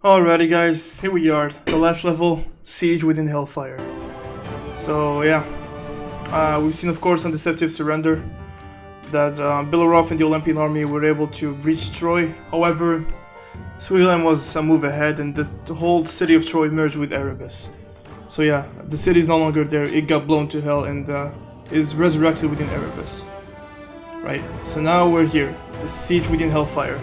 Alrighty guys, here we are, the last level, Siege within Hellfire. So yeah, we've seen of course on Deceptive Surrender that Belorov and the Olympian army were able to reach Troy. However, Suilan was a move ahead and the whole city of Troy merged with Erebus. So yeah, the city is no longer there, it got blown to hell and is resurrected within Erebus. Right, so now we're here, the Siege within Hellfire.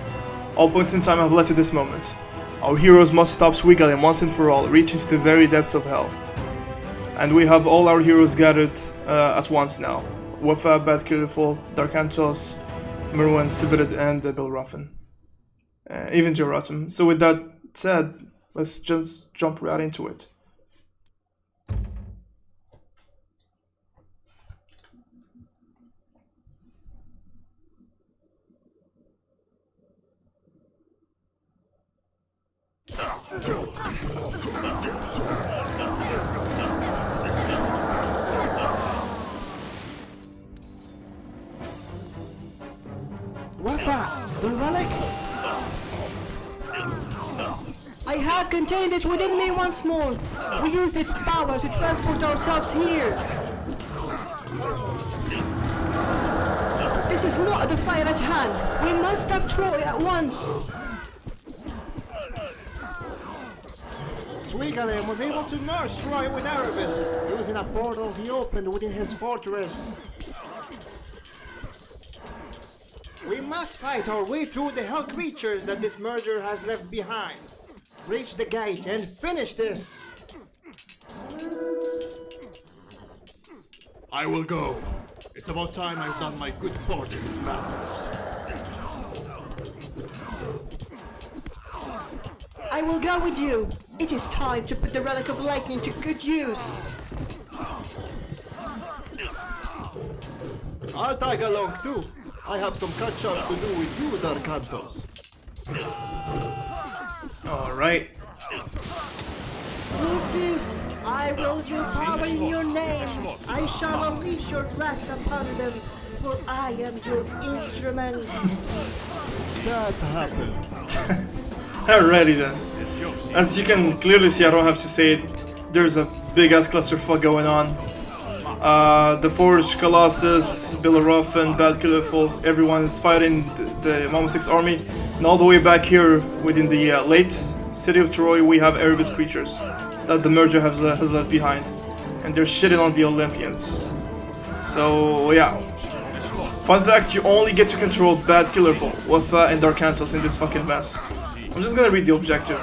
All points in time have led to this moment. Our heroes must stop Suigalem once and for all, reaching to the very depths of hell. And we have all our heroes gathered at once now. Wafa, Bad Killiful, Darkantos, Merwan, Sibirid, and Belrafen. Even Jeratum. So with that said, let's just jump right into it. Wafa, the relic? I have contained it within me once more. We used its power to transport ourselves here. This is not the fire at hand. We must stop Troy at once. Suigalem was able to merge Troy with Erebus, using a portal he opened within his fortress. We must fight our way through the hell creatures that this merger has left behind. Reach the gate and finish this! I will go. It's about time I've done my good part in this madness. I will go with you. It is time to put the Relic of Lightning to good use. I'll tag along too. I have some catch up to do with you, Darkantos. Alright. Brutus, I will use power in your name. I shall unleash your wrath upon them, for I am your instrument. That happened. Alrighty then. As you can clearly see, I don't have to say it, there's a big ass clusterfuck going on. The Forge, Colossus, Belorov and Bad Killiful, everyone is fighting the Mama 6 army. And all the way back here within the late city of Troy, we have Erebus creatures that the merger has left behind. And they're shitting on the Olympians. So yeah. Fun fact, you only get to control Bad Killiful, Wafa and Darkantos in this fucking mess. I'm just gonna read the objective.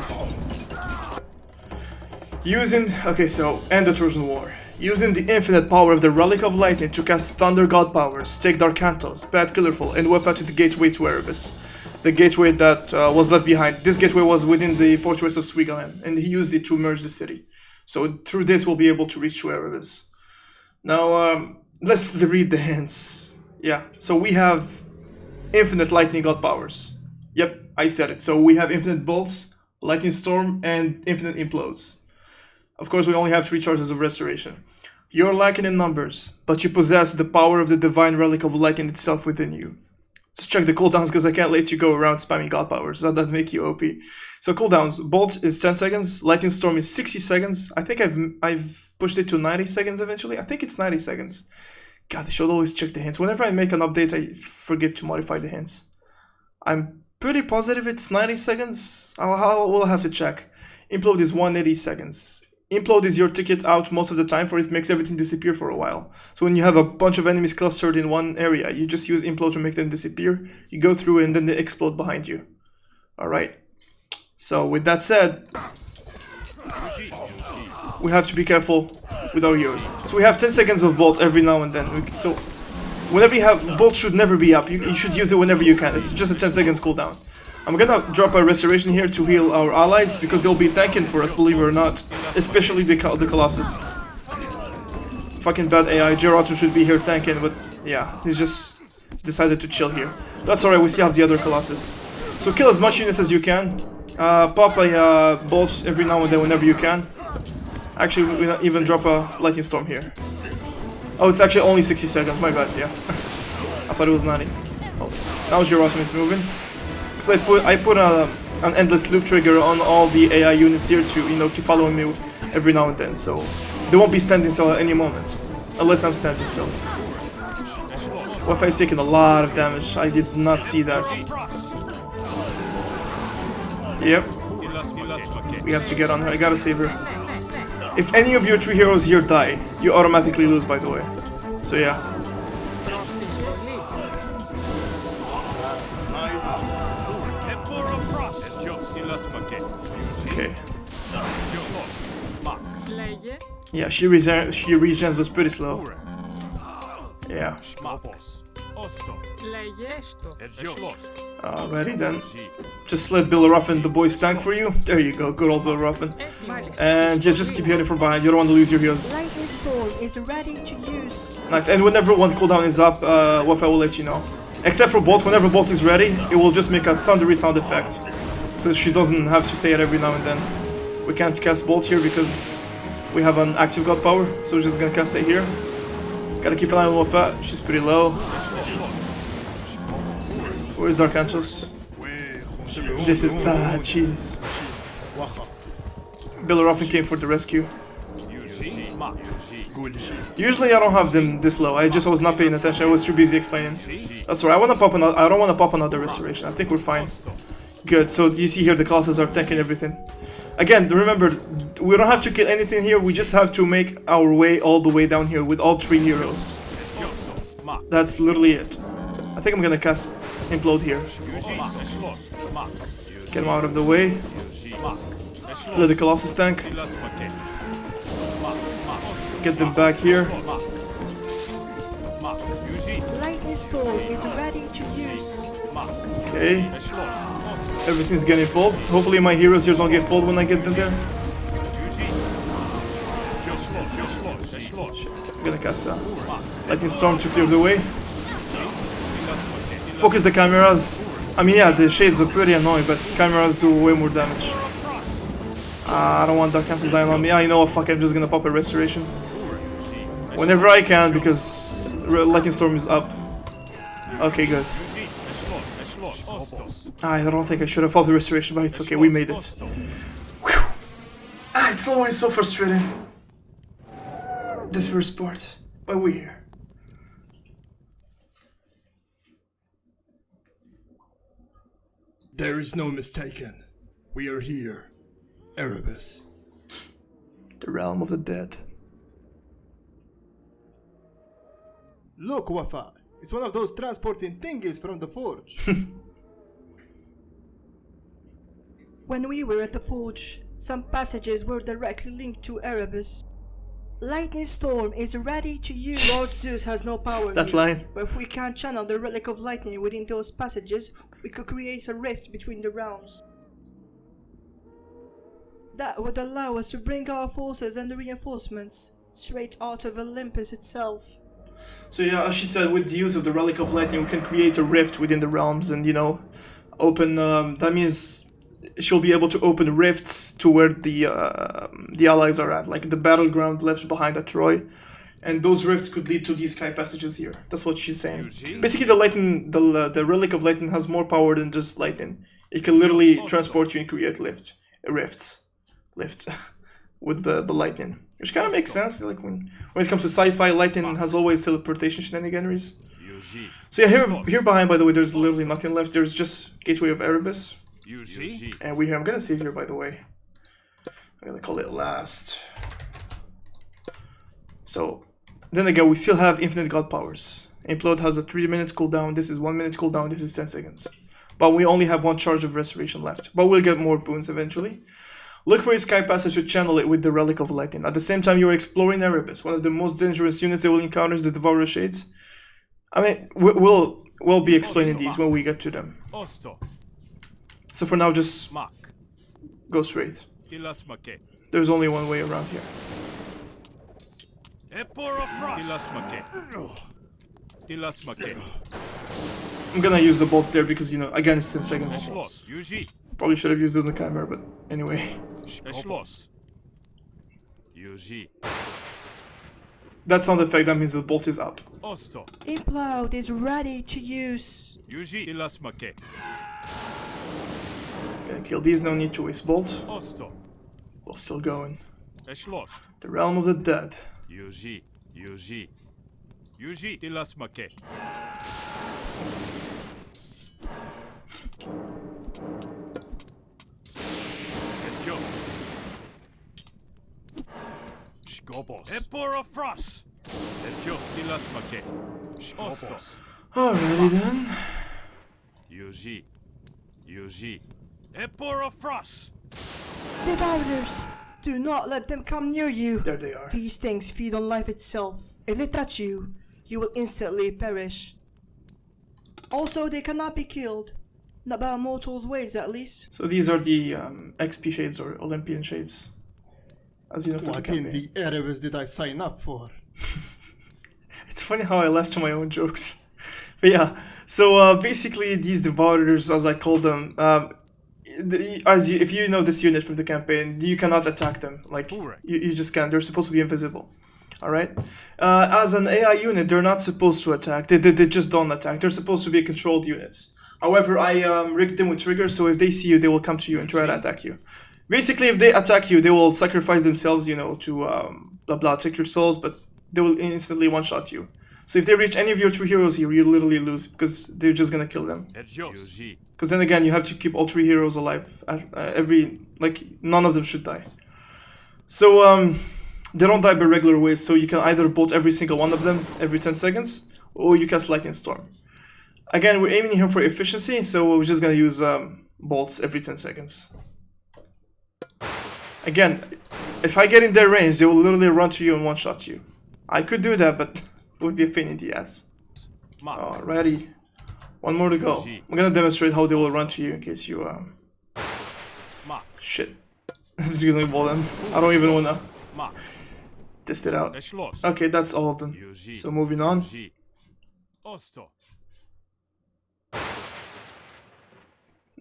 Okay, so, end the Trojan War. Using the infinite power of the Relic of Lightning to cast Thunder God powers, take Darkantos, Bad Killerful, and Wafa to the gateway to Erebus. The gateway that was left behind. This gateway was within the fortress of Suigalem, and he used it to merge the city. So through this we'll be able to reach to Erebus. Now, let's read the hints. Yeah, so we have infinite Lightning God powers. Yep, I said it. So we have infinite bolts, lightning storm, and infinite implodes. Of course, we only have 3 charges of restoration. You're lacking in numbers, but you possess the power of the divine relic of lightning itself within you. Let's check the cooldowns because I can't let you go around spamming god powers. That'd make you OP. So cooldowns, bolt is 10 seconds, lightning storm is 60 seconds. I think I've pushed it to 90 seconds eventually. I think it's 90 seconds. God, I should always check the hints. Whenever I make an update, I forget to modify the hints. I'm pretty positive it's 90 seconds. We'll have to check. Implode is 180 seconds. Implode is your ticket out most of the time, for it makes everything disappear for a while. So when you have a bunch of enemies clustered in one area, you just use Implode to make them disappear. You go through and then they explode behind you. Alright. So with that said, we have to be careful with our heroes. So we have 10 seconds of bolt every now and then. So whenever you have, bolt should never be up. You should use it whenever you can. It's just a 10 seconds cooldown. I'm gonna drop a restoration here to heal our allies because they'll be tanking for us, believe it or not. Especially the Colossus. Fucking bad AI. Jeratum should be here tanking, but yeah, he's just decided to chill here. That's alright, we still have the other Colossus. So kill as much units as you can. Pop a bolt every now and then whenever you can. Actually, we even drop a lightning storm here. Oh, it's actually only 60 seconds, my bad, yeah. I thought it was 90. Oh, now Jeratum is moving. Because I put a an endless loop trigger on all the AI units here to, you know, keep following me every now and then. So they won't be standing still at any moment, unless I'm standing still. Wi-Fi is taking a lot of damage. I did not see that. Yep. We have to get on her. I gotta save her. If any of your 3 heroes here die, you automatically lose, by the way. So yeah. Okay. Yeah, she regens, but pretty slow. Yeah. Alrighty then. Just let Bill the boys tank for you. There you go, good old Bill. And yeah, just keep hitting from behind. You don't want to lose your heroes. Lightning Storm is ready to use. Nice. And whenever one cooldown is up, Wi-Fi will let you know. Except for Bolt, whenever Bolt is ready, it will just make a thundery sound effect. So she doesn't have to say it every now and then. We can't cast Bolt here because we have an active god power, so we're just gonna cast it here. Gotta keep an eye on Wi-Fi. She's pretty low. Where's Dark Angels? This is bad, Jesus. Bill came for the rescue. Usually I don't have them this low. I was not paying attention. I was too busy explaining. That's right. I don't want to pop another restoration. I think we're fine. Good. So you see here the classes are tanking everything. Again, remember, we don't have to kill anything here. We just have to make our way all the way down here with all 3 heroes. That's literally it. I think I'm gonna cast Implode here. Get him out of the way. Let the Colossus tank. Get them back here. Lightning Storm is ready to use. Okay. Everything's getting pulled. Hopefully my heroes here don't get pulled when I get them there. I'm gonna cast Lightning Storm to clear the way. Focus the chimeras. I mean, yeah, the shades are pretty annoying, but chimeras do way more damage. I don't want Dark Cancels dying on me. I know, fuck, I'm just gonna pop a restoration. Whenever I can, because Lightning Storm is up. Okay, good. I don't think I should have popped the restoration, but it's okay, we made it. Whew. It's always so frustrating. This first part, but we're here. There is no mistaken. We are here. Erebus. The realm of the dead. Look, Wafa. It's one of those transporting thingies from the forge. When we were at the forge, some passages were directly linked to Erebus. Lightning Storm is ready to use. Lord Zeus has no power That here, line. but if we can channel the Relic of Lightning within those passages, we could create a rift between the realms. That would allow us to bring our forces and the reinforcements straight out of Olympus itself. So yeah, as she said, with the use of the Relic of Lightning, we can create a rift within the realms and, you know, open, that means she'll be able to open rifts to where the allies are at, like the battleground left behind at Troy. And those rifts could lead to these sky passages here. That's what she's saying. Basically, the lightning, the Relic of Lightning has more power than just lightning. It can literally transport you and create rifts with the lightning, which kind of makes sense. Like when it comes to sci-fi, lightning has always teleportation shenanigans. So yeah, here behind, by the way, there's literally nothing left. There's just Gateway of Erebus, and I'm gonna save here, by the way. I'm gonna call it last. So then again, we still have infinite god powers. Implode has a 3-minute cooldown. This is 1 minute cooldown. This is 10 seconds. But we only have 1 charge of restoration left. But we'll get more boons eventually. Look for a sky passage to channel it with the Relic of Lightning. At the same time, you're exploring Erebus, one of the most dangerous units they will encounter is the Devourer Shades. I mean, we'll be explaining these when we get to them. So for now, just go straight. There's only one way around here. I'm gonna use the bolt there because, you know, again, it's 10 seconds. Probably should have used it in the camera, but anyway. That sound effect, that means the bolt is up. Implode is ready to use. Gonna kill these, no need to waste bolt. Osto. We're still going. Es lost. The realm of the dead. Yuji. Yuji. Yuji ilas make. Edios. Skobos. Epora frost. Edios ilas make. Skobos. Alrighty then. Yuji. Yuji. Epora frost. Devourers! Do not let them come near you. There they are. These things feed on life itself. If they touch you, you will instantly perish. Also, they cannot be killed. Not by a mortal's ways, at least. So these are the XP shades or Olympian shades. As you know from the What in campaign. the Erebus did I sign up for? It's funny how I left to my own jokes. But yeah, so basically these Devourers, as I call them, if you know this unit from the campaign, you cannot attack them. Like, you just can't. They're supposed to be invisible. Alright? As an AI unit, they're not supposed to attack. They just don't attack. They're supposed to be controlled units. However, I rigged them with triggers, so if they see you, they will come to you and try to attack you. Basically, if they attack you, they will sacrifice themselves, you know, to blah blah, take your souls, but they will instantly one-shot you. So if they reach any of your 2 heroes here, you literally lose, because they're just gonna kill them. Yuji. Because then again, you have to keep all 3 heroes alive. None of them should die. So, they don't die by regular ways, so you can either bolt every single one of them every 10 seconds, or you cast Lightning Storm. Again, we're aiming here for efficiency, so we're just gonna use bolts every 10 seconds. Again, if I get in their range, they will literally run to you and one-shot you. I could do that, but it would be a pain in the ass. Alrighty. One more to go. I'm gonna demonstrate how they will run to you in case you, Shit. I'm just gonna ball them. I don't even wanna test it out. Okay, that's all of them. So moving on. Osto.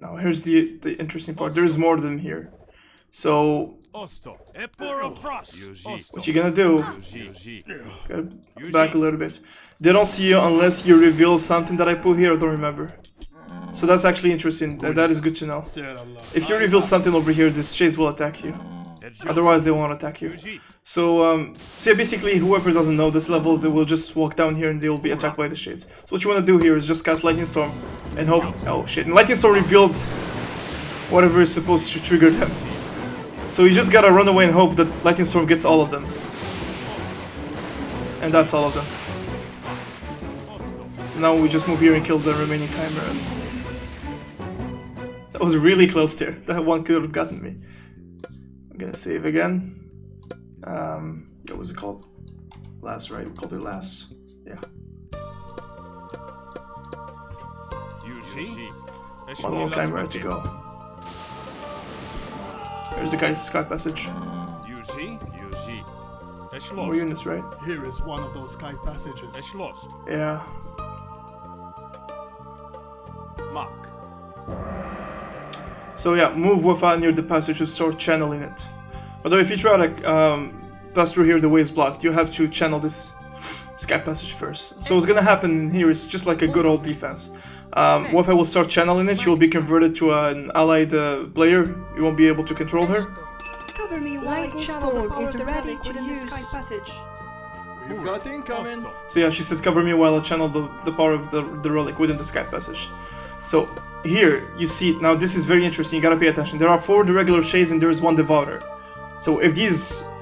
Now here's the interesting part. There's more of them here. So Osto. Epora frost. what you're gonna do, Yuji. gotta back a little bit. They don't see you unless you reveal something that I put here, I don't remember. So that's actually interesting. That is good to know. If you reveal something over here, these shades will attack you. Otherwise, they won't attack you. So yeah, basically, whoever doesn't know this level, they will just walk down here and they will be attacked by the shades. So what you want to do here is just cast Lightning Storm and hope. Oh shit! And Lightning Storm revealed whatever is supposed to trigger them. So you just gotta run away and hope that Lightning Storm gets all of them. And that's all of them. So now we just move here and kill the remaining chimeras. That was really close there. That one could have gotten me. I'm gonna save again. What was it called? Last, right? We called it last. Yeah. One more chimera to go. There's the guy's sky passage. More units, right? Here is one of those sky passages. Yeah. So yeah, move Wafa near the passage to start channeling it. Although if you try to pass through here, the way is blocked. You have to channel this sky passage first. So what's gonna happen in here is just like a good old defense. Wafa will start channeling it. She will be converted to an allied player. You won't be able to control her. Cover me while I channel the power is ready to use the sky passage. We've got incoming. So yeah, she said cover me while I channel the power of the relic within the sky passage. So here, you see, now this is very interesting, you gotta pay attention. There are 4 regular shades and there is 1 devourer. So if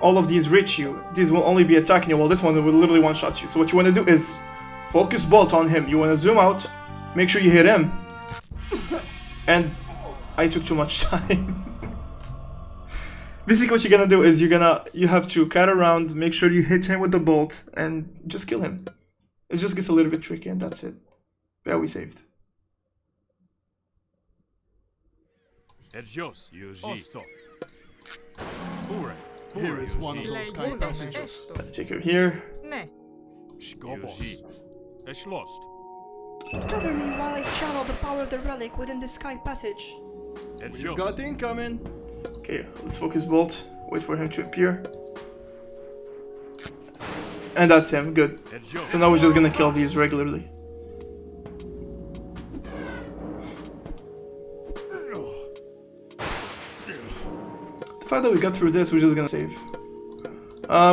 all of these reach you, these will only be attacking you, while this one will literally one-shot you. So what you wanna do is focus bolt on him. You wanna zoom out, make sure you hit him. And I took too much time. Basically what you're gonna do is you have to cut around, make sure you hit him with the bolt, and just kill him. It just gets a little bit tricky and that's it. Yeah, we saved. Here is one of those sky passages. Gotta take her here. Cover me while I channel the power of the relic within the sky passage. We've got incoming. Okay, let's focus bolt. Wait for him to appear. And that's him, good. So now we're just gonna kill these regularly. fact that we got through this, we're just gonna save.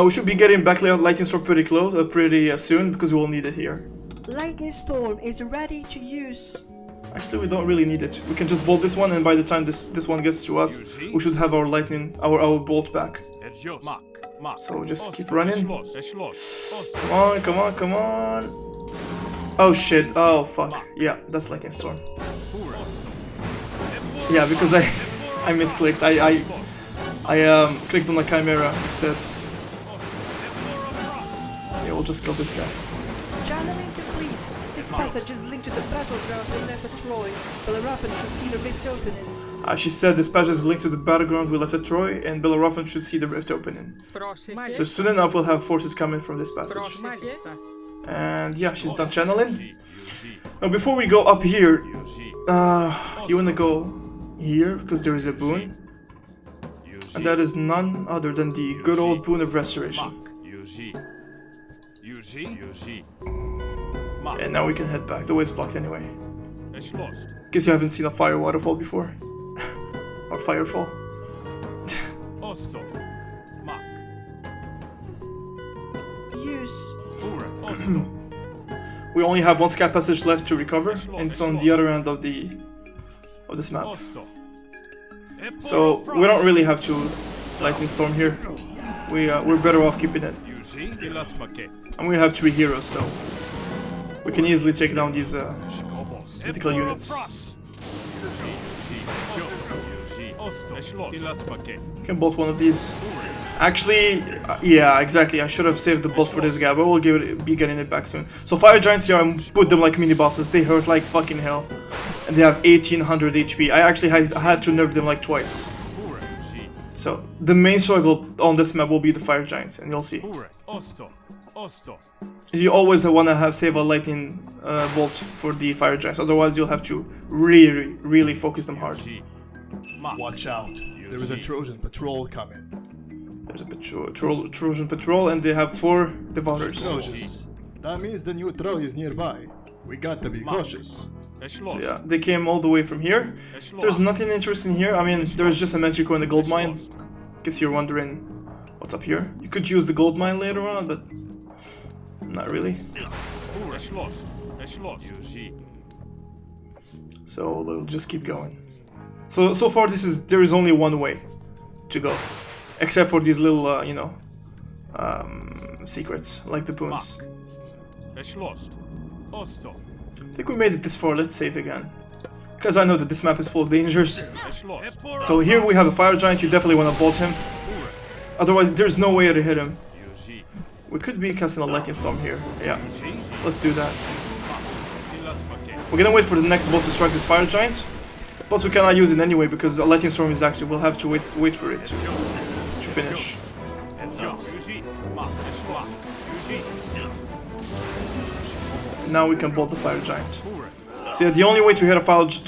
We should be getting back Lightning Storm pretty close, pretty soon, because we will need it here. Lightning Storm is ready to use. Actually, we don't really need it. We can just bolt this one, and by the time this one gets to us, we should have our lightning, our bolt back. So just keep running. Come on, come on, come on. Oh shit! Oh fuck! Yeah, that's Lightning Storm. Yeah, because I misclicked. I clicked on the Chimera instead. Yeah, we'll just kill this guy. Channeling complete. This passage is linked to the battleground we left at Troy. Bellerophon should see the rift opening. She said this passage is linked to the battleground we left at Troy, and Bellerophon should see the rift opening. So soon enough we'll have forces coming from this passage. And yeah, she's done channeling. Now before we go up here, you wanna go here, because there is a boon. And that is none other than the good old boon of restoration. And now we can head back. The way is blocked anyway. Guess you haven't seen a fire waterfall before. Or firefall. Use. We only have one sky passage left to recover, and it's on the other end of this map. So we don't really have to Lightning Storm here. We're better off keeping it. And we have 3 heroes, so we can easily take down these mythical units. You can bolt one of these. Actually, yeah, exactly. I should have saved the bolt for this guy, but we'll be getting it back soon. So fire giants here, I put them like mini bosses. They hurt like fucking hell, and they have 1800 HP. I actually had to nerf them like twice. So the main struggle on this map will be the fire giants, and you'll see. You always want to save a lightning bolt for the fire giants. Otherwise, you'll have to really focus them hard. Watch out. There is a Trojan patrol coming. There's a Trojan patrol, and they have 4 devouters. Trojans. That means the new troll is nearby. We got to be cautious. So yeah, they came all the way from here. There's nothing interesting here. I mean, there's just a Magico and a gold mine. Guess you're wondering what's up here. You could use the gold mine later on, but not really. So we'll just keep going. So far there is only one way to go, except for these little secrets like the boons. I think we made it this far. Let's save again, because I know that this map is full of dangers. So here we have a fire giant. You definitely want to bolt him, otherwise there's no way to hit him. We could be casting a lightning storm here. Yeah, let's do that. We're gonna wait for the next bolt to strike this fire giant. Plus we cannot use it anyway because a lightning storm is actually, we'll have to wait for it to finish. Now we can bolt the fire giant. So yeah, the only way to hit a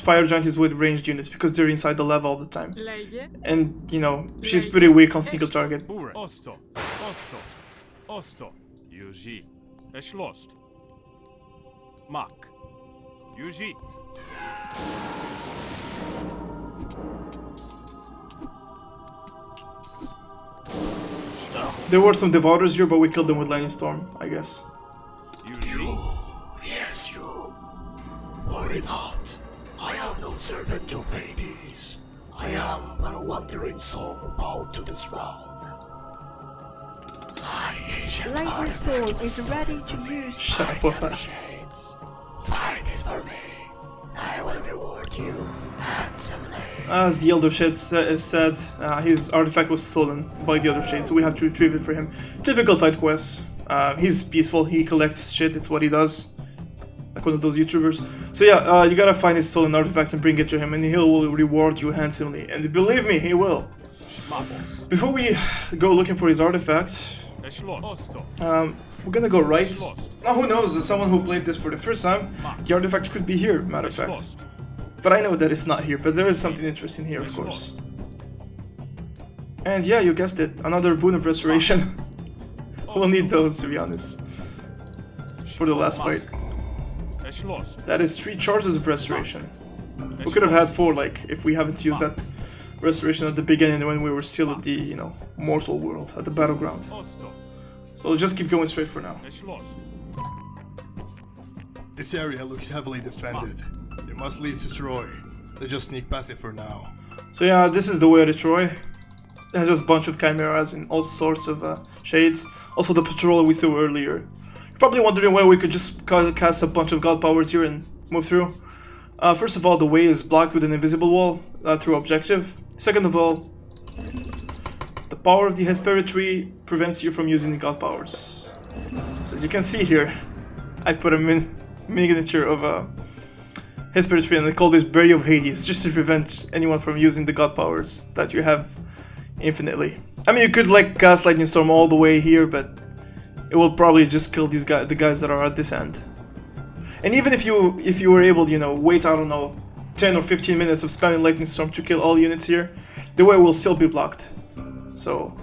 fire giant is with ranged units because they're inside the lava all the time. And you know, she's pretty weak on single target. There were some devouters here, but we killed them with lightning storm, I guess. Yes, you. Worry not. I am no servant of Hades. I am but a wandering soul bound to this realm. My ancient Lightning Storm is ready to use. Shut up, Wafa. shades. Find it for me. I will reward you handsomely. As the Elder Shade said, his artifact was stolen by the Other Shade, so we have to retrieve it for him. Typical side quest. He's peaceful, he collects shit, it's what he does. Like one of those YouTubers. So yeah, you gotta find his stolen artifact and bring it to him, and he will reward you handsomely. And believe me, he will. Before we go looking for his artifact, we're gonna go right. Now who knows, as someone who played this for the first time, the artifact could be here, matter of fact. But I know that it's not here, but there is something interesting here, of course. And yeah, you guessed it, another boon of restoration. We'll need those, to be honest, for the last fight. That is 3 charges of restoration. We could have had 4, like, if we haven't used that restoration at the beginning when we were still at the, you know, mortal world, at the battleground. Osto. So we'll just keep going straight for now. Es lost. This area looks heavily defended. It must lead to Troy. Let's just sneak past it for now. So yeah, this is the way to Troy. It has just a bunch of chimeras in all sorts of shades. Also the patrol we saw earlier. You're probably wondering why we could just cast a bunch of god powers here and move through. First of all, the way is blocked with an invisible wall through objective. Second of all, the power of the Hesperia tree prevents you from using the god powers. So as you can see here, I put a miniature of a Hesperia tree and I call this Berry of Hades, just to prevent anyone from using the god powers that you have infinitely. I mean, you could like cast Lightning Storm all the way here, but it will probably just kill these guys, the guys that are at this end. And even if you were able, you know, wait, I don't know, 10 or 15 minutes of spamming Lightning Storm to kill all units here, the way will still be blocked. So,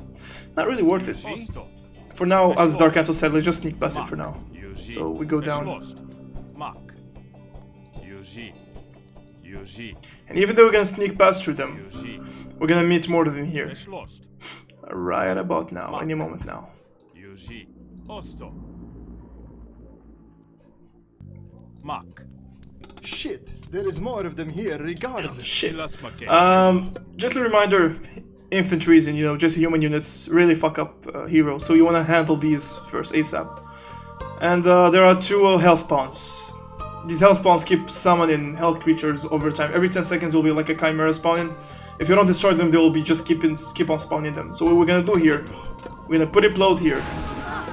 not really worth it. Osto. For now, as Dark Anto said, let's just sneak past it for now. Yuji. So we go Es down. lost. Mark. Yuji. Yuji. And even though we're gonna sneak past through them, Yuji. we're gonna meet more of them here. Es lost. Right about now, any moment now. Yuji. Osto. Mark. Shit, there is more of them here regardless. Shit. Silas Make. Gentle reminder, infantries and, you know, just human units really fuck up heroes, so you wanna handle these first ASAP. And there are two hell spawns. These hell spawns keep summoning hell creatures over time. Every 10 seconds will be like a chimera spawning. If you don't destroy them, they will be just keep on spawning them. So what we're gonna do here, we're gonna put implode here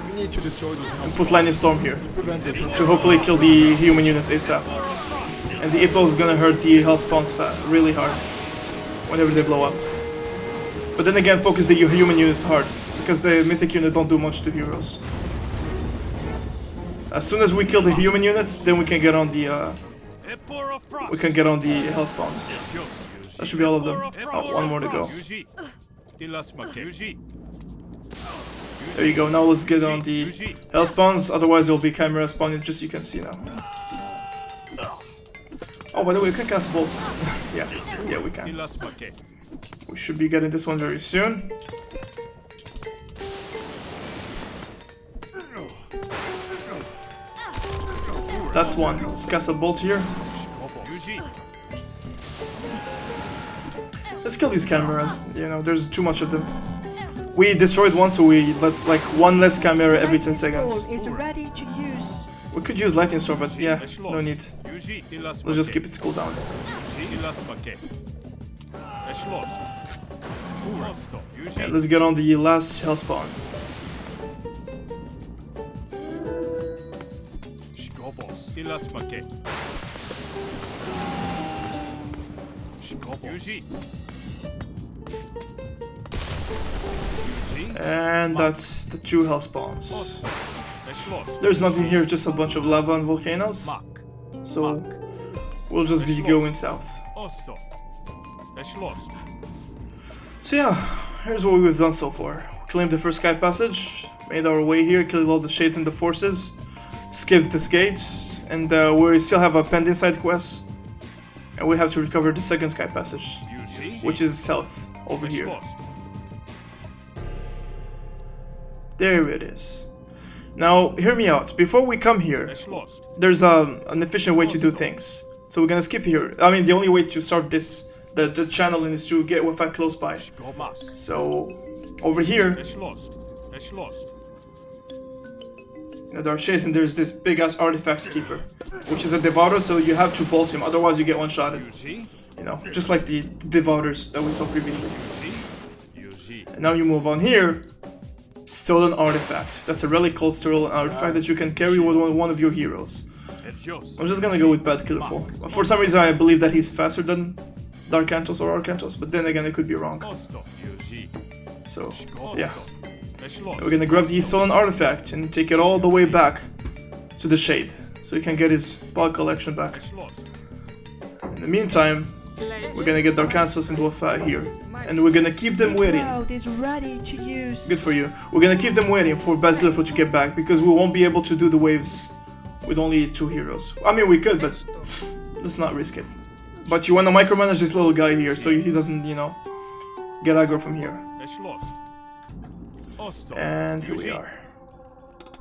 We need to destroy those and houses. put lightning storm here Prevent them from to hopefully kill the human units ASAP. And the implode is gonna hurt the hell spawns really hard whenever they blow up. But then again, focus the human units hard because the mythic unit don't do much to heroes. As soon as we kill the human units, then we can get on the Emperor of Frost. hell spawns. That should be all of them. Oh, one more to go. Yuji. Silas Make. Yuji. There you go. Now let's get on the hell spawns. Otherwise, there'll be chimera spawning, just so you can see now. Oh, by the way, we can cast bolts. yeah, we can. Silas Make. We should be getting this one very soon. That's one. Let's cast a bolt here. Yuji. Let's kill these cameras. You know, there's too much of them. We destroyed one, so let's like one less camera every 10 seconds. Storm is ready to use. We could use lightning storm, but yeah, no need. Yuji. Silas Let's just Make. keep its cooldown. Silas Make. Es lost. Osto. Yuji. Yeah, let's get on the last hell spawn. Skobos. Silas Make. Skobos. Yuji. Yuji. And that's the two hell spawns. Osto. Es lost. There's nothing here, just a bunch of lava and volcanoes. Mark. So we'll just be going south. Osto. Es lost. So yeah, here's what we've done so far. Claimed the first sky passage, made our way here, killed all the shades and the forces, skipped this gate, and we still have a pending side quest. And we have to recover the second sky passage, Yuji. which is south, over Es here. lost. There it is. Now, hear me out. Before we come here, Es lost. there's an efficient way to do things. So we're gonna skip here. I mean, the only way to start the channel is to get Wi-Fi close by. Skobos. So, over here, Es lost. Es lost. you know, there are shades and there's this big ass artifact keeper, which is a devourer, so you have to bolt him, otherwise you get one-shotted. Yuji. You know, just like the devourers that we saw previously. Yuji. And now you move on here. Stolen artifact. That's a relic called stolen artifact that you can carry with one of your heroes. Edios. I'm just gonna go with Bad Killerful. For some reason I believe that he's faster than Dark Antos or Arcantos, but then again I could be wrong. Osto. Yuji. So, Osto. yeah. Es lost. We're gonna grab the stolen artifact and take it all the way back to the Shade, so he can get his bug collection back. Es lost. In the meantime, we're gonna get Dark Antos into a fight here, and we're gonna keep them waiting. Cloud is ready to use. Good for you. We're gonna keep them waiting for Bad Killerful to get back, because we won't be able to do the waves with only two heroes. I mean, we could, but let's not risk it. But you wanna micromanage this little guy here, so he doesn't, you know, get aggro from here. Es lost. Osto. And here we Yuji. are.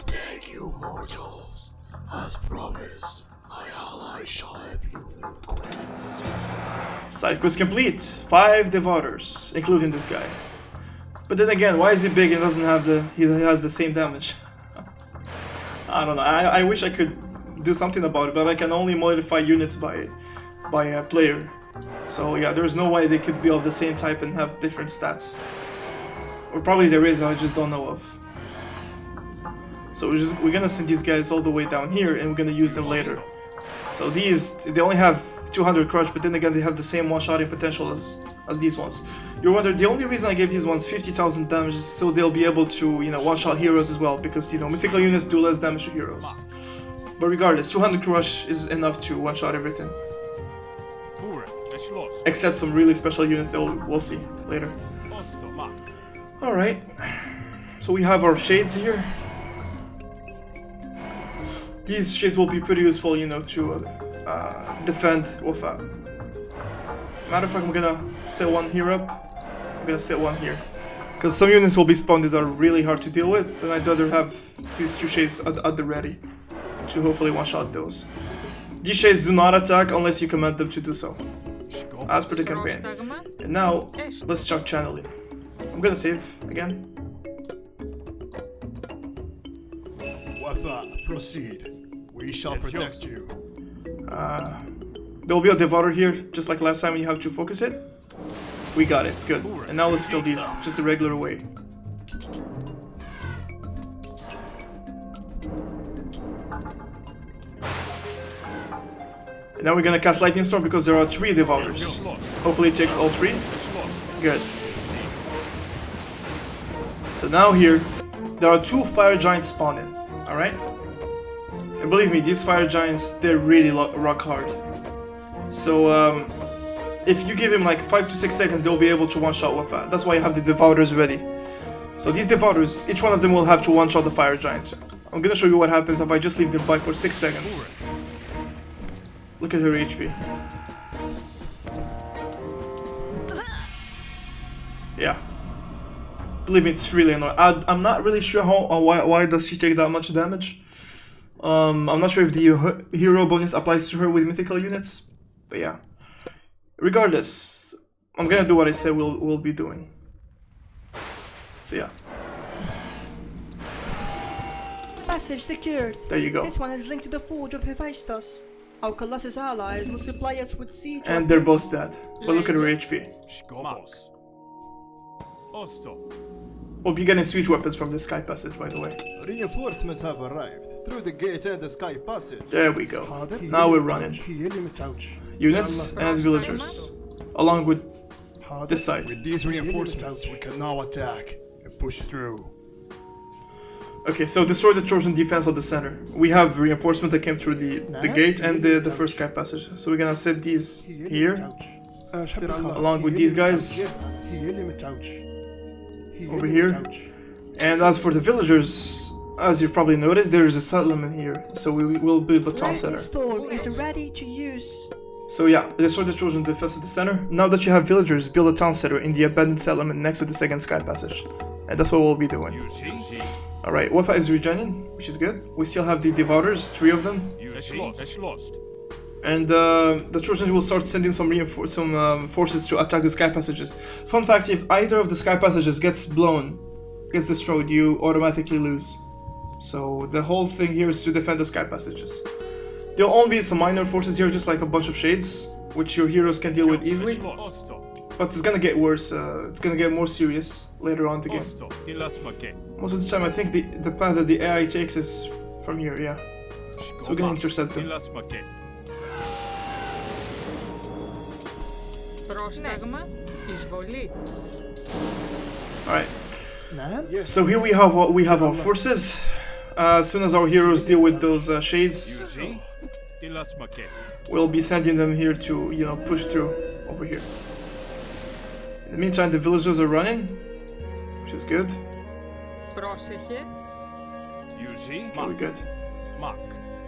Thank you, mortals. As promised, my ally shall help you in your quest. Side quest complete. 5 Devouters, including this guy. But then again, why is he big and doesn't have he has the same damage? I don't know. I wish I could do something about it, but I can only modify units by a player. So yeah, there's no way they could be of the same type and have different stats. Or probably there is, I just don't know of. So we're gonna send these guys all the way down here and we're gonna use them later. So these, they only have 200 crush, but then again they have the same one-shotting potential as these ones. You're wondering, the only reason I gave these ones 50,000 damage is so they'll be able to, you know, one-shot heroes as well, because, you know, mythical units do less damage to heroes. But regardless, 200 crush is enough to one-shot everything. Pure. Es lost. Except some really special units that we'll see later. Osto. Mak. Alright, so we have our shades here. These shades will be pretty useful, you know, to defend Wafa. Matter of fact, I'm gonna set one here up. I'm gonna set one here. Because some units will be spawned that are really hard to deal with, and I'd rather have these 2 shades at the ready to hopefully one-shot those. These shades do not attack unless you command them to do so, as per the campaign. And now, let's start channeling. I'm gonna save again. Wafa, proceed. We shall protect you. There'll be a Devourer here, just like last time when you have to focus it. We got it, good. And now let's kill these, just the regular way. And now we're gonna cast Lightning Storm because there are 3 Devourers. Hopefully it takes all 3. Good. So now here, there are 2 Fire Giants spawning, alright? And believe me, these Fire Giants, they're really rock hard. So, if you give him like 5 to 6 seconds, they'll be able to one-shot Wafa. That's why you have the Devourers ready. So these Devourers, each one of them will have to one-shot the Fire Giant. I'm gonna show you what happens if I just leave them by for 6 seconds. Look at her HP. Yeah. Believe me, it's really annoying. I'm not really sure why does she take that much damage. I'm not sure if the hero bonus applies to her with mythical units, but yeah. Regardless, I'm gonna do what I said we'll be doing. So yeah. Passage secured. There you go. This one is linked to the Forge of Hephaestus. Our Colossus allies will supply us with siege And they're weapons. both dead. But look at her HP. Skobos. Osto. We'll be getting siege weapons from the Sky Passage, by the way. Reinforcements have arrived through the gate and the Sky Passage. There we go. Now we're running. Units and villagers, along with this side. With these reinforcements, we can now attack and push through. Okay, so destroy the Trojan defense of the center. We have reinforcement that came through the gate and the first Sky Passage. So we're gonna set these here, along with these guys over here. And as for the villagers, as you've probably noticed, there is a settlement here. So we will build the town Lightning center. Storm is ready to use. So yeah, destroy the Trojan defense of the center. Now that you have villagers, build a town center in the abandoned settlement next to the second Sky Passage. And that's what we'll be doing. Yuji. Alright, Wafa is regening, which is good. We still have the Devourers, 3 of them. Yuji. Es lost. And the Trojans will start sending some forces to attack the Sky Passages. Fun fact, if either of the Sky Passages gets destroyed, you automatically lose. So the whole thing here is to defend the Sky Passages. There'll only be some minor forces here, just like a bunch of shades, which your heroes can deal with easily. Osto. But it's gonna get worse, it's gonna get more serious later on in the game. Osto. Dilas make. Most of the time I think the path that the AI takes is from here, yeah. So we're gonna intercept them. Dilas make. Πρόσταγμα, εισβολή. Alright. So here we have our forces. As soon as our heroes deal with those shades, Yuji. Dilas make. we'll be sending them here to, you know, push through over here. In the meantime, the villagers are running, which is good. Πρόσεχε. Yuji. Okay, we're good. Mak.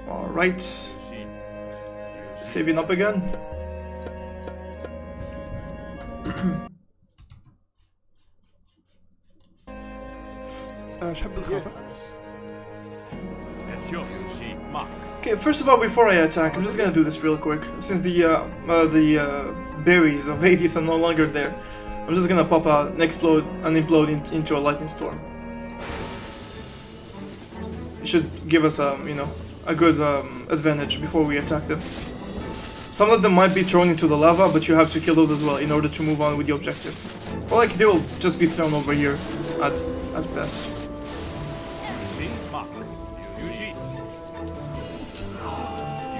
Alright, Yuji. saving up again. شحب الخطأ. Es yours, she Mark. Okay, first of all, before I attack, I'm just gonna do this real quick. Since the berries of Hades are no longer there, I'm just gonna pop out and implode into a lightning storm. It should give us a good advantage before we attack them. Some of them might be thrown into the lava, but you have to kill those as well in order to move on with the objective. Or like they will just be thrown over here at best. See, Mark. Yuji.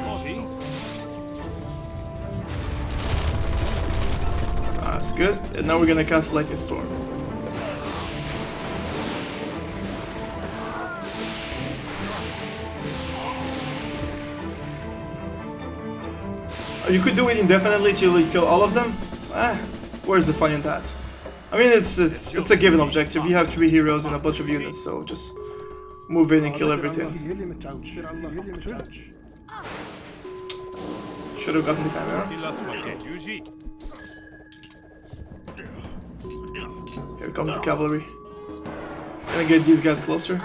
Yuji. That's good. And now we're gonna cast Lightning Storm. You could do it indefinitely till you kill all of them. Where's the fun in that? I mean, it's a given objective. You have 3 heroes and a bunch of units, so just move in and kill everything. Should have gotten the Chimera. Yuji. Here comes the cavalry. Gonna get these guys closer.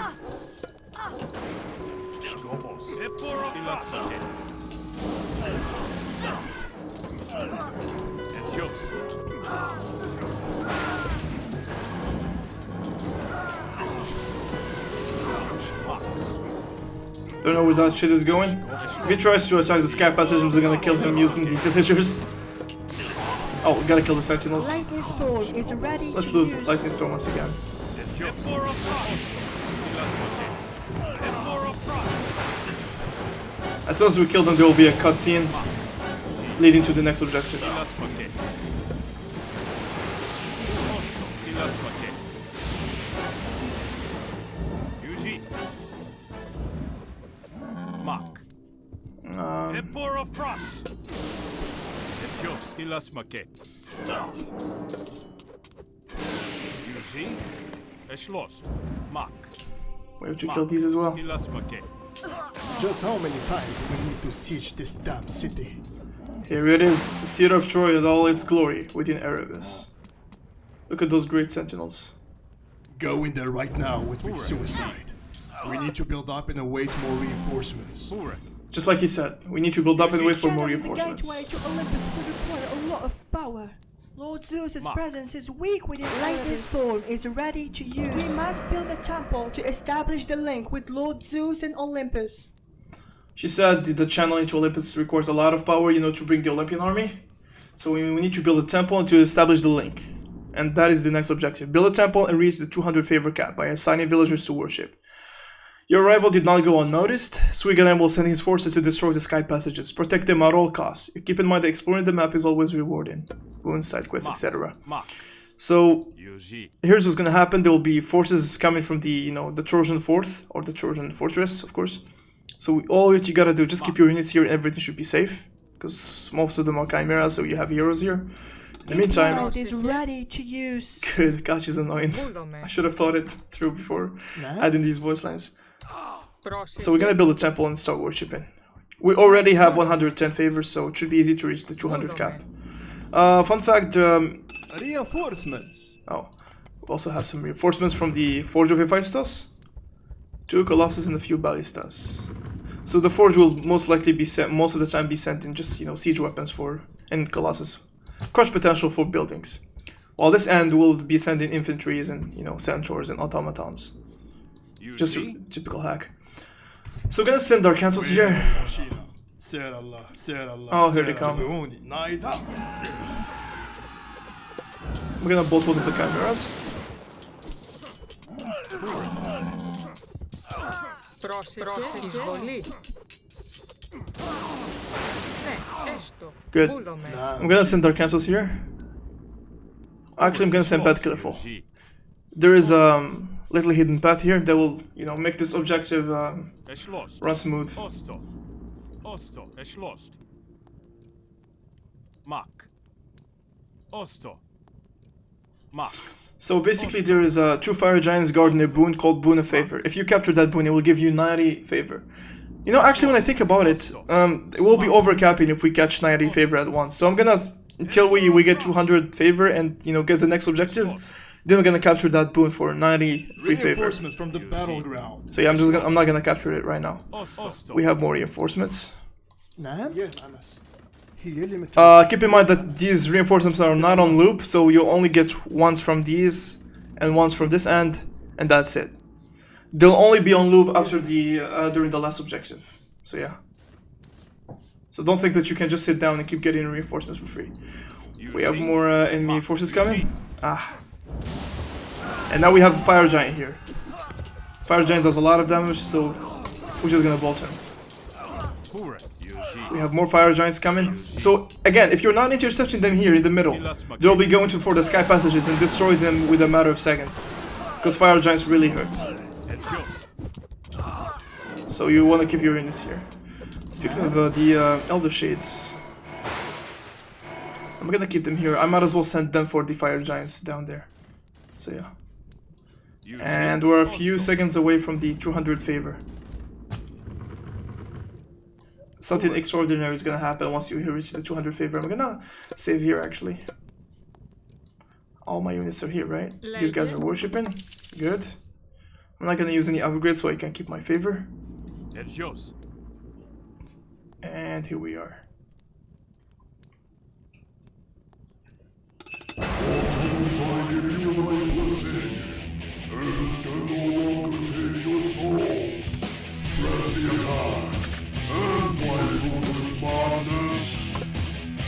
Don't know where that shit is going. If he tries to attack the sky passage, I'm just gonna kill him using the villagers. Oh, we gotta kill the sentinels. Lightning storm is ready. Let's to lose use. Lightning Storm once again. As soon as we kill them, there will be a cutscene leading to the next objective. Yuji. Mark. Emperor of Frost. Etios. Tilas Make. Yuji. Es lost. Mark. We have to kill these as well. Tilas Make. Just how many times we need to siege this damn city? Here it is, the city of Troy in all its glory within Erebus. Look at those great sentinels. Go in there right now with suicide. We need to build up and await more reinforcements. Just like he said, we need to build up and wait for more Channeling the reinforcements. gateway to Olympus will require a lot of power. Lord Zeus's presence is weak within Lightning Storm is ready to use. We must build a temple to establish the link with Lord Zeus and Olympus. She said the channeling to Olympus requires a lot of power, to bring the Olympian army. So we need to build a temple to establish the link. And that is the next objective. Build a temple and reach the 200 favor cap by assigning villagers to worship. Your arrival did not go unnoticed. Suiganem will send his forces to destroy the sky passages. Protect them at all costs. Keep in mind that exploring the map is always rewarding. Boons, side quests, etc. So here's what's gonna happen. There will be forces coming from the the Trojan Fort or the Trojan Fortress, of course. So all what you gotta do, just keep your units here and everything should be safe. Because most of them are chimeras, so you have heroes here. In the meantime, is ready to use. good, gosh, is annoying. I should have thought it through before adding these voice lines. So we're gonna build a temple and start worshipping. We already have 110 favors, so it should be easy to reach the 200 cap. Fun fact, Reinforcements. oh, we also have some reinforcements from the Forge of Hephaestus. 2 Colossus and a few Ballistas. So the Forge will most likely be sent, most of the time be sent in just, siege weapons and Colossus. Crush potential for buildings. While this end will be sending infantries and, centaurs and automatons. Just a typical hack. So we're gonna send our cancels here. Oh, here they come. We're gonna bolt one of the chimeras. Good. I'm gonna send our cancels here. Actually, I'm gonna send Bad Killerful. There is a little hidden path here that will, make this objective run smooth. Osto, es lost. Mark. Osto. Mark. So basically there is a 2 fire giants guarding a boon called Boon of Favor. If you capture that boon, it will give you 90 favor. Actually when I think about it, it will be overcapping if we catch 90 favor at once. So I'm gonna, until we get 200 favor and, get the next objective, Then we're gonna capture that boon for 93 favor. Reinforcements from the battleground. So yeah, I'm not gonna capture it right now. Osto. We have more reinforcements. نعم هي اللي Keep in mind that these reinforcements are not on loop, so you only get ones from these and ones from this end, and that's it. They'll only be on loop after the during the last objective. So yeah. So don't think that you can just sit down and keep getting reinforcements for free. We have more enemy forces coming. And now we have Fire Giant here. Fire Giant does a lot of damage, so we're just gonna bolt him. We have more Fire Giants coming. So again, if you're not intercepting them here in the middle, they'll be going for the sky passages and destroy them with a matter of seconds. Because Fire Giants really hurt. So you want to keep your units here. Speaking of the Elder Shades, I'm gonna keep them here. I might as well send them for the Fire Giants down there. So yeah. And we're a few seconds away from the 200 favor. Something extraordinary is gonna happen once you reach the 200 favor. I'm gonna save here actually. All my units are here, right? These guys are worshipping. Good. I'm not gonna use any upgrades so I can keep my favor. And here we are.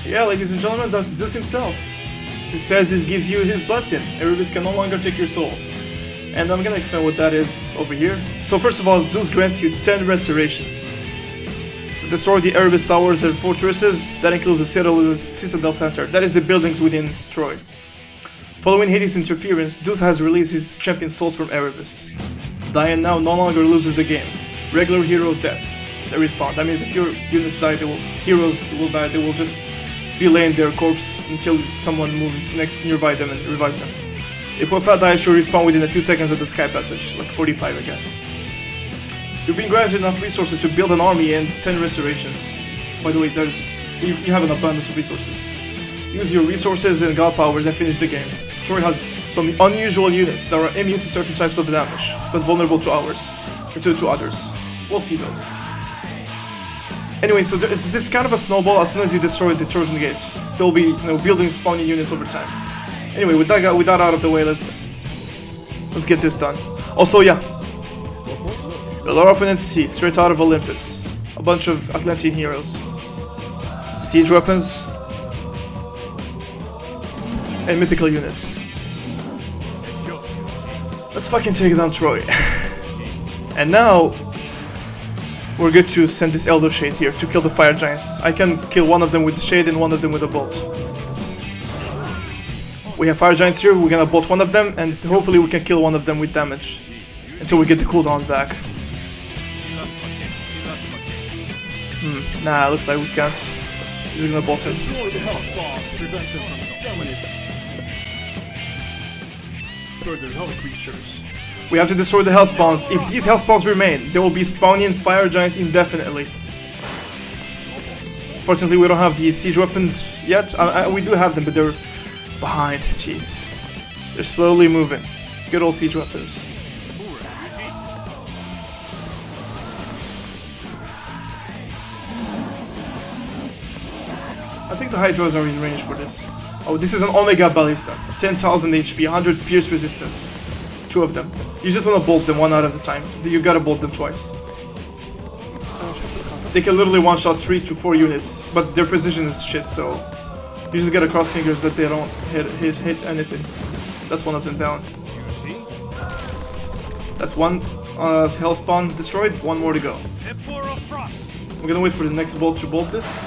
Yeah, ladies and gentlemen, that's Zeus himself. He says it gives you his blessing. Erebus can no longer take your souls. And I'm gonna explain what that is over here. So first of all, Zeus grants you 10 restorations. So destroy the Erebus towers and fortresses. That includes the Citadel Center. That is the buildings within Troy. Following Hades' interference, Zeus has released his champion souls from Erebus. Diane now no longer loses the game. Regular hero death. They respawn. That means if your units die, heroes will die. They will just be laying their corpse until someone moves nearby them and revive them. If Wafat dies, she'll respawn within a few seconds at the Sky Passage, like 45 I guess. You've been granted enough resources to build an army and 10 restorations. By the way, you have an abundance of resources. Use your resources and god powers and finish the game. Troy has some unusual units that are immune to certain types of damage, but vulnerable to ours, or to others. We'll see those. Anyway, so this is kind of a snowball. As soon as you destroy the Trojan Gate, there'll be building spawning units over time. Anyway, with that out of the way, let's get this done. Also, yeah, Bellerophon and Sea, straight out of Olympus. A bunch of Atlantean heroes. Siege weapons. And mythical units. Let's fucking take down Troy. And now, we're good to send this Elder Shade here to kill the Fire Giants. I can kill one of them with the Shade and one of them with a bolt. We have Fire Giants here, we're gonna bolt one of them, and hopefully we can kill one of them with damage. Until we get the cooldown back. Nah, looks like we can't. We're just gonna bolt him. Destroy the hell spawns to prevent them from selling it. Further hell creatures. We have to destroy the hell spawns. If these hell spawns remain, they will be spawning Fire Giants indefinitely. Fortunately, we don't have the siege weapons yet. We do have them, but they're behind. Jeez. They're slowly moving. Good old siege weapons. I think the Hydras are in range for this. Oh, this is an Omega Ballista. 10,000 HP, 100 pierce resistance. 2 of them. You just want to bolt them one out at a time. You gotta bolt them twice. They can literally one-shot 3 to 4 units, but their precision is shit, so you just gotta cross fingers that they don't hit anything. That's one of them down. That's one hell spawn destroyed. One more to go. I'm gonna wait for the next bolt to bolt this.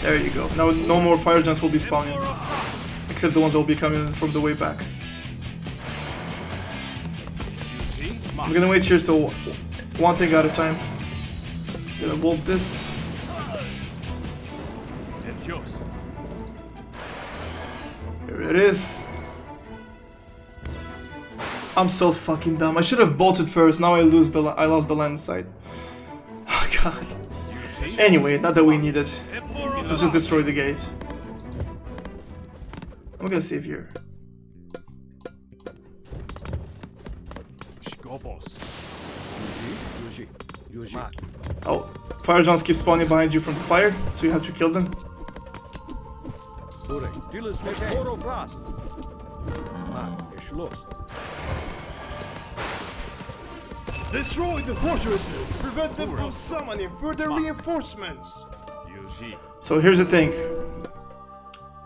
There you go. Now no more Fire Giants will be spawning. Except the ones that will be coming from the way back. I'm gonna wait here so one thing at a time. Gonna bolt this. Here it is. I'm so fucking dumb. I should have bolted first. Now I lost the land side. Oh god. Anyway, not that we need it. Let's just destroy the gate. I'm gonna save here. Skobos. Oh, fire giants keep spawning behind you from the fire, so you have to kill them. Destroy the fortresses to prevent them from summoning further reinforcements. So here's the thing.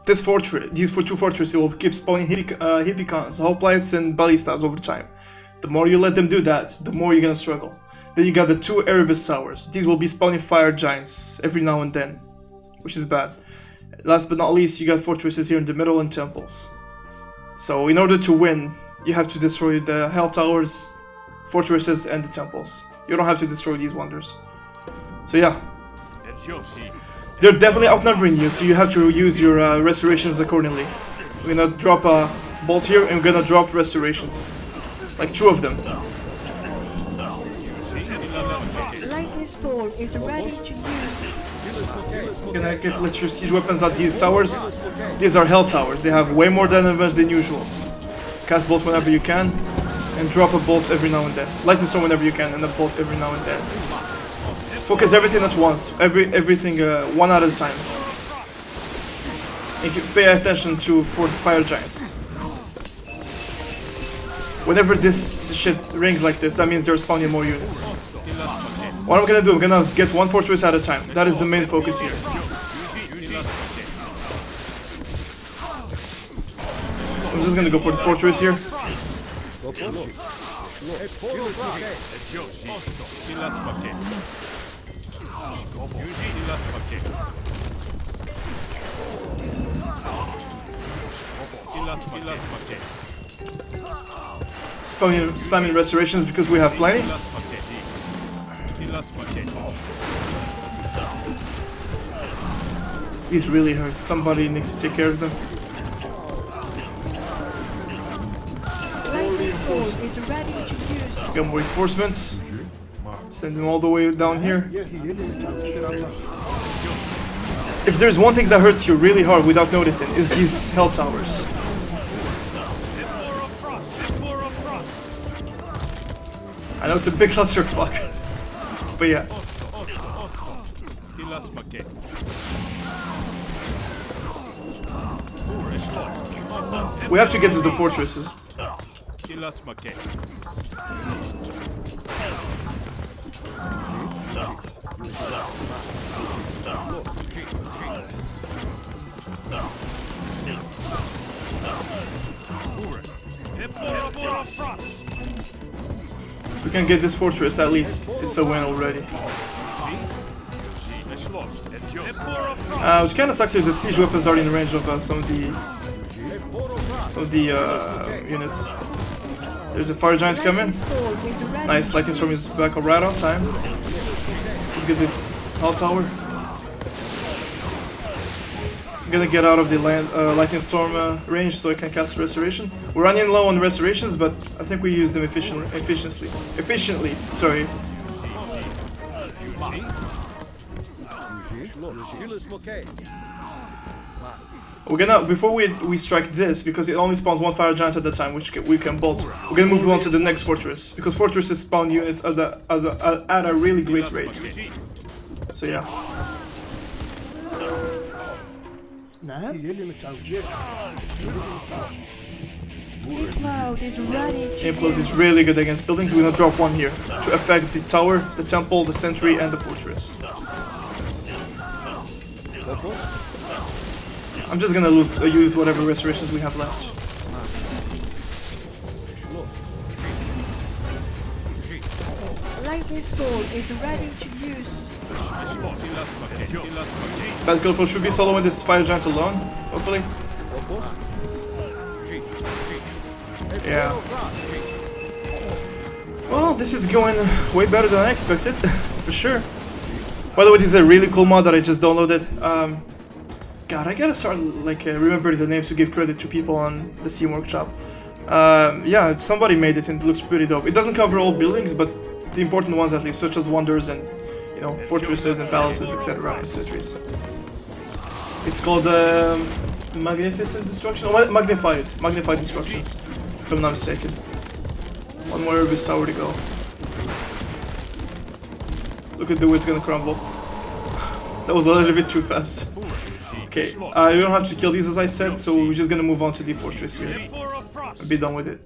This fortress, these two fortresses will keep spawning hippicons, hoplites, and ballistas over time. The more you let them do that, the more you're gonna struggle. Then you got the two Erebus towers. These will be spawning fire giants every now and then, which is bad. Last but not least, you got fortresses here in the middle and temples. So in order to win, you have to destroy the hell towers, fortresses, and the temples. You don't have to destroy these wonders. So yeah, they're definitely outnumbering you, so you have to use your restorations accordingly. We're gonna drop a bolt here, and we're gonna drop restorations. Like 2 of them. Lightning storm is ready to use. We're gonna let your siege weapons at these towers. These are hell towers. They have way more damage than usual. Cast bolt whenever you can, and drop a bolt every now and then. Lightning storm whenever you can, and a bolt every now and then. Focus everything at once. Everything one at a time. And pay attention to for the fire giants. Whenever this shit rings like this, that means they're spawning more units. What I'm gonna do, I'm gonna get 1 fortress at a time. That is the main focus here. I'm just gonna go for the fortress here. Spamming restorations because we have plenty. These really hurt. Somebody needs to take care of them. Lightning storm is ready to use. Got more reinforcements. Send them all the way down here. If there's one thing that hurts you really hard without noticing, is these hell towers. I know it's a big clusterfuck, but yeah. We have to get to the fortresses. If we can get this fortress, at least it's a win already. Which kind of sucks if the siege weapons are in range of some of the units. There's a fire giant coming. Nice, lightning storm is back right on time. Let's get this hell tower. I'm gonna get out of the lightning storm range so I can cast restoration. We're running low on restorations, but I think we use them efficiently. Sorry. We're gonna, before we strike this, because it only spawns 1 fire giant at a time, which we can bolt. We're gonna move on to the next fortress, because fortresses spawn units at a really great rate. So yeah. Implode is ready to Implode is really good against buildings. We're gonna drop 1 here to affect the tower, the temple, the sentry, and the fortress. I'm just gonna use whatever restorations we have left. Lightning storm is ready to use. Bad Guildful should be soloing this fire giant alone, hopefully. Yeah. Well, this is going way better than I expected, for sure. By the way, this is a really cool mod that I just downloaded. God, I gotta start like remembering the names to give credit to people on the Steam Workshop. Yeah, somebody made it and it looks pretty dope. It doesn't cover all buildings, but the important ones at least, such as wonders and you know, fortresses and palaces, etc. in cities. It's called Magnificent Destruction? Oh, Magnified Destructions, if I'm not mistaken. One more Erebus tower to go. Look at the way it's gonna crumble. That was a little bit too fast. Okay, we don't have to kill these as I said, so we're just gonna move on to the fortress here. And be done with it.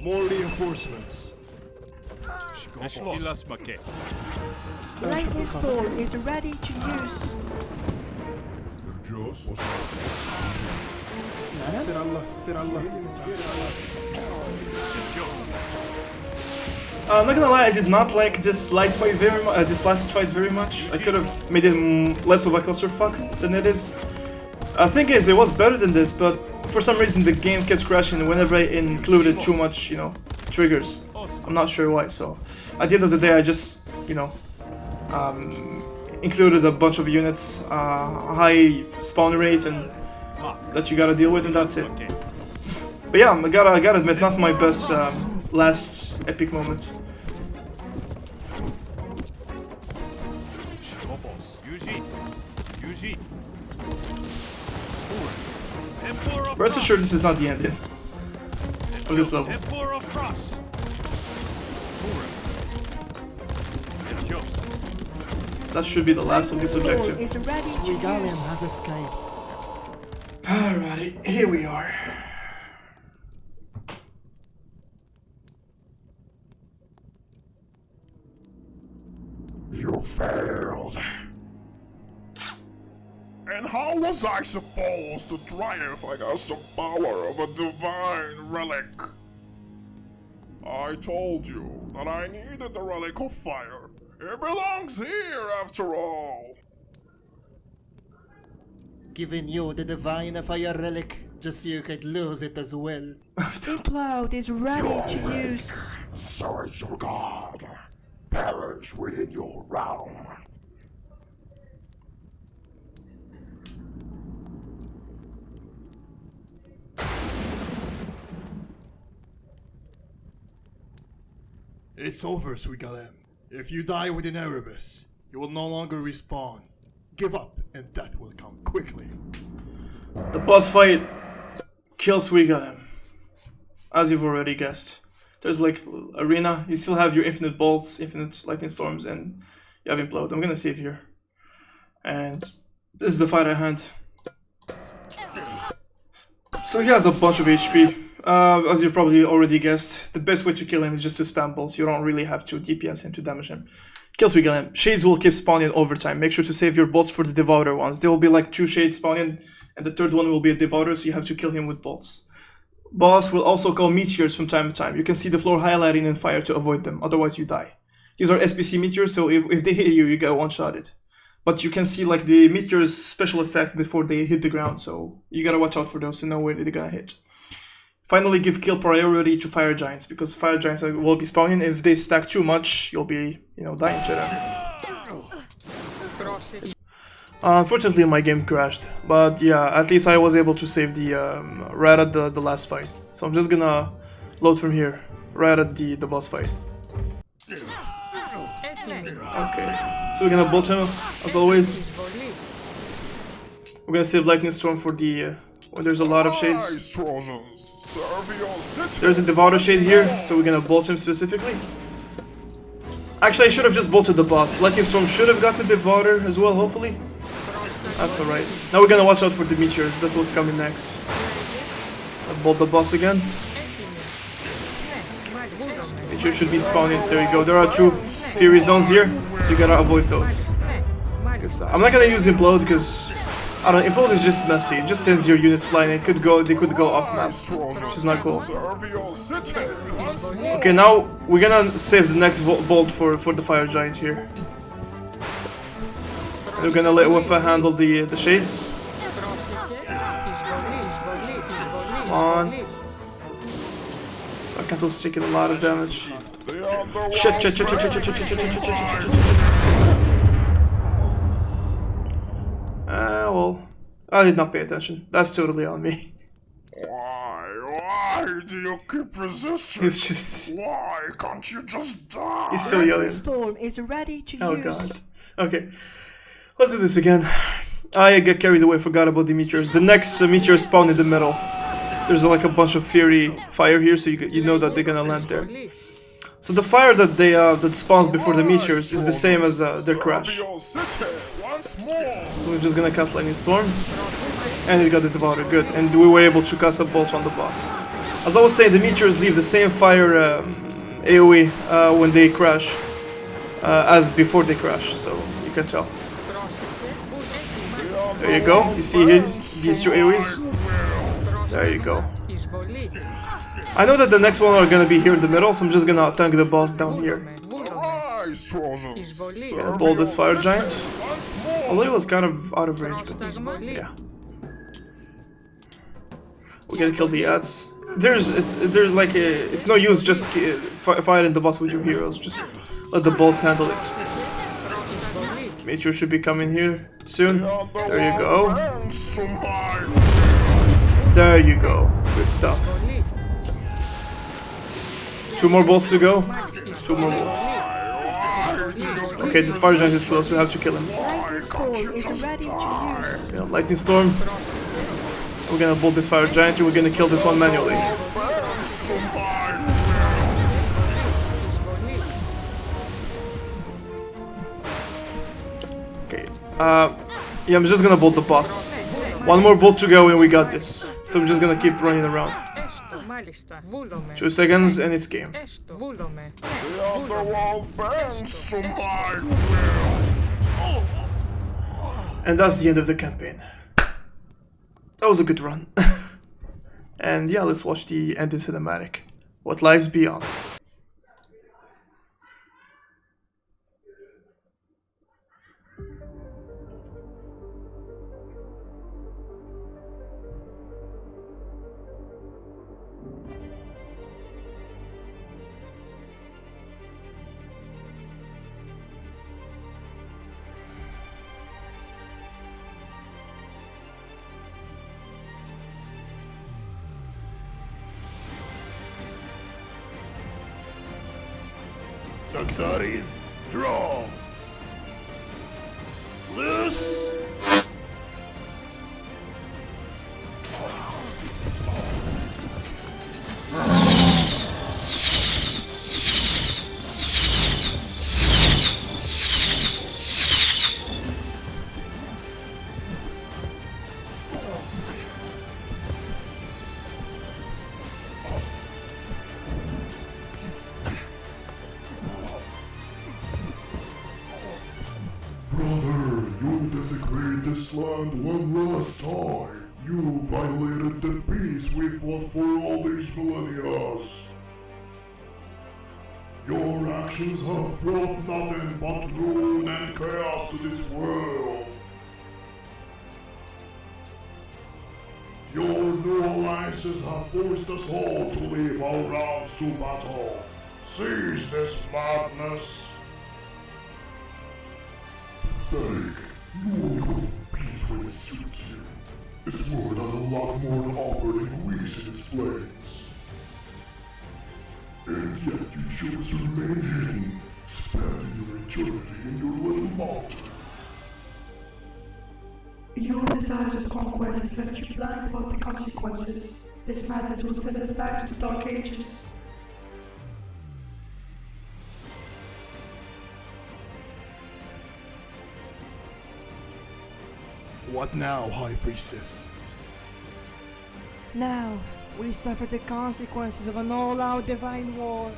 More reinforcements. Lightning Storm is ready to use. I'm not gonna lie, I did not like this last fight very much. I could have made it less of a clusterfuck than it is. Thing is, it was better than this, but for some reason the game kept crashing whenever I included too much, you know, triggers. I'm not sure why. So at the end of the day, I just, you know, included a bunch of units, high spawn rate, and that you gotta deal with, and that's it. But yeah, I gotta admit, not my best last epic moment. Rest assured, this is not the ending of this level. That should be the last of this objective. Gallium has escaped. Alrighty, here we are. You failed. And how was I supposed to triumph against the power of a divine relic? I told you that I needed the relic of fire. It belongs here after all. Giving you the divine fire relic just so you could lose it as well. The cloud is ready to use. So is your god. Perish within your realm. It's over, Suigalem. If you die within Erebus, you will no longer respawn. Give up, and death will come quickly. The boss fight kills Suigalem, as you've already guessed. There's like arena, you still have your infinite bolts, infinite lightning storms, and you have implode. I'm gonna save here. And this is the fight at hand. So he has a bunch of HP. As you probably already guessed, the best way to kill him is just to spam bolts. You don't really have to DPS him to damage him. Kill Suigalem. Shades will keep spawning over time. Make sure to save your bolts for the Devourer ones. There will be like 2 shades spawning, and the third one will be a Devourer, so you have to kill him with bolts. Boss will also call meteors from time to time. You can see the floor highlighting in fire to avoid them, otherwise you die. These are SPC meteors, so if they hit you, you get one-shotted. But you can see like the meteors special effect before they hit the ground, so you gotta watch out for those to know where they're gonna hit. Finally, give kill priority to fire giants, because fire giants will be spawning. If they stack too much, you'll be, you know, dying to them. Unfortunately, my game crashed, but yeah, at least I was able to save the right at the last fight. So I'm just gonna load from here, right at the boss fight. Okay, so we're gonna bolt him as always. We're gonna save lightning storm for the when there's a lot of shades. There's a Devourer shade here, so we're gonna bolt him specifically. Actually, I should have just bolted the boss. Lightning storm should have got the Devourer as well, hopefully. That's alright. Now we're gonna watch out for the meteors. That's what's coming next. I'll bolt the boss again. Meteors should be spawning. There you go. There are 2 Fury zones here, so you gotta avoid those. I'm not gonna use Implode because I don't know, Implode is just messy. It just sends your units flying. They could go off map, which is not cool. Okay, now we're gonna save the next bolt for the fire giant here. We're gonna let Wiffa handle the shades. Come on. Arcantle's taking a lot of damage. Shit. Well, I did not pay attention. That's totally on me. Why do you keep resisting? He's just... Why can't you just die? He's so yelling. Storm is ready to Oh use. god. Okay, let's do this again. I get carried away, forgot about the meteors. The next meteor spawned in the middle. There's like a bunch of fury fire here, so you know that they're gonna land there. So the fire that spawns before the meteors is the same as their crash. We're just gonna cast Lightning Storm, and it got the Devourer, good. And we were able to cast a bolt on the boss. As I was saying, the meteors leave the same fire AoE when they crash as before they crash, so you can tell. There you go. You see here these two AoEs? There you go. I know that the next one are gonna be here in the middle, so I'm just gonna tank the boss down here. Gonna bolt this fire giant. Although it was kind of out of range, but yeah. We're gonna kill the ads. It's no use just fighting the boss with your heroes. Just let the bolts handle it. Meteor should be coming here soon. There you go. There you go. Good stuff. 2 more bolts to go. 2 more bolts. Okay, this fire giant is close. We have to kill him. Lightning Storm is ready to use. Yeah, Lightning Storm. We're gonna bolt this fire giant and we're gonna kill this one manually. Okay. Yeah, I'm just gonna bolt the boss. 1 more bolt to go and we got this. So I'm just gonna keep running around. 2 seconds and it's game. And that's the end of the campaign. That was a good run. And yeah, let's watch the ending cinematic. What lies beyond. Taxaris, draw. Loose. Brother, you desecrated this land one last time. You violated the peace we fought for all these millennia. Your actions have brought nothing but ruin and chaos to this world. Your new alliances have forced us all to leave our realms to battle. Cease this madness. Pathetic. You only go for peace when it suits you. This world has a lot more to offer than reason explains. And yet you chose to remain hidden, spending your eternity in your little mountain. Your desire of conquest has left you blind about the consequences. This madness will send us back to the Dark Ages. What now, High Priestess? Now, we suffer the consequences of an all-out divine war.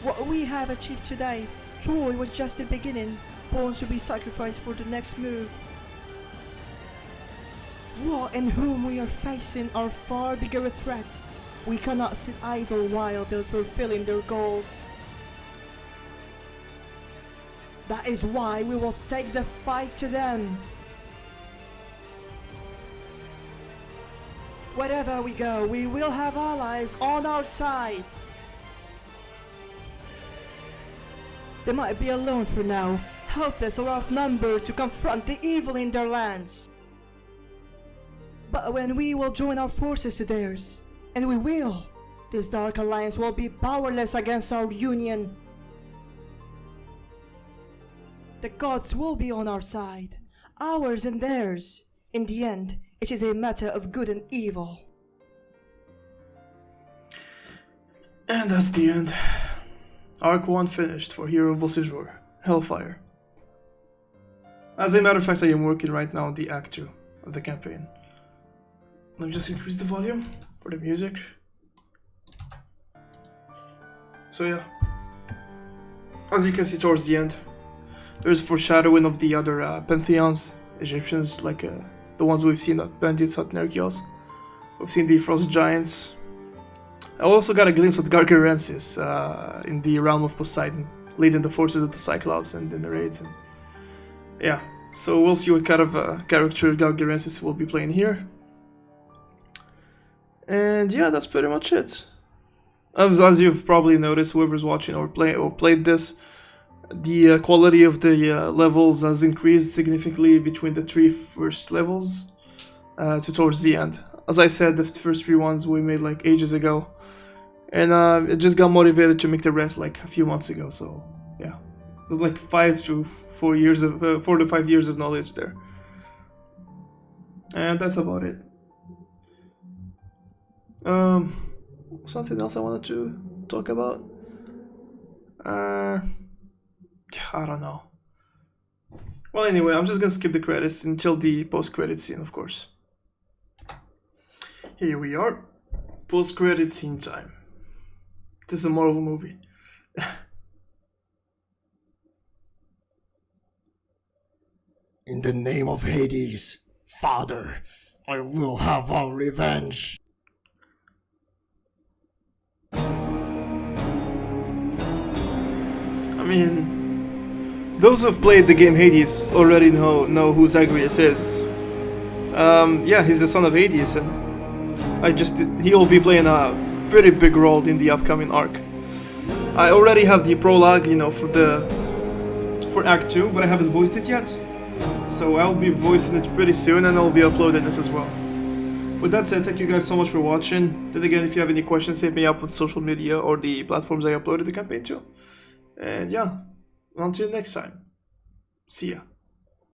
What we have achieved today, Troy was just the beginning, pawns to be sacrificed for the next move. What and whom we are facing are far bigger a threat. We cannot sit idle while they're fulfilling their goals. That is why we will take the fight to them. Wherever we go, we will have allies on our side. They might be alone for now, helpless or outnumbered to confront the evil in their lands. But when we will join our forces to theirs, and we will, this Dark Alliance will be powerless against our union. The gods will be on our side, ours and theirs. In the end, it is a matter of good and evil. And that's the end. Arc 1 finished for Hero Boss's Roar, Hellfire. As a matter of fact, I am working right now on the Act 2 of the campaign. Let me just increase the volume for the music. So yeah, as you can see towards the end, there's foreshadowing of the other pantheons, Egyptians, like the ones we've seen at Bandits at Nergios. We've seen the Frost Giants. I also got a glimpse of Gargarensis in the realm of Poseidon, leading the forces of the Cyclops and in the raids. And yeah, so we'll see what kind of character Gargarensis will be playing here. And yeah, that's pretty much it. As you've probably noticed, whoever's watching or played this, the quality of the levels has increased significantly between the 3 first levels to towards the end. As I said, the first 3 ones we made like ages ago, and it just got motivated to make the rest like a few months ago. So yeah, there's like 4 to 5 years of knowledge there, and that's about it. Something else I wanted to talk about? I don't know. Well, anyway, I'm just gonna skip the credits until the post-credit scene, of course. Here we are. Post-credit scene time. This is a Marvel movie. In the name of Hades, Father, I will have our revenge. I mean, those who've played the game Hades already know who Zagreus is. Yeah, he's the son of Hades, and he'll be playing a pretty big role in the upcoming arc. I already have the prologue, for Act 2, but I haven't voiced it yet. So I'll be voicing it pretty soon, and I'll be uploading it as well. With that said, thank you guys so much for watching. Then again, if you have any questions, hit me up on social media or the platforms I uploaded the campaign to. And yeah, until next time, see ya.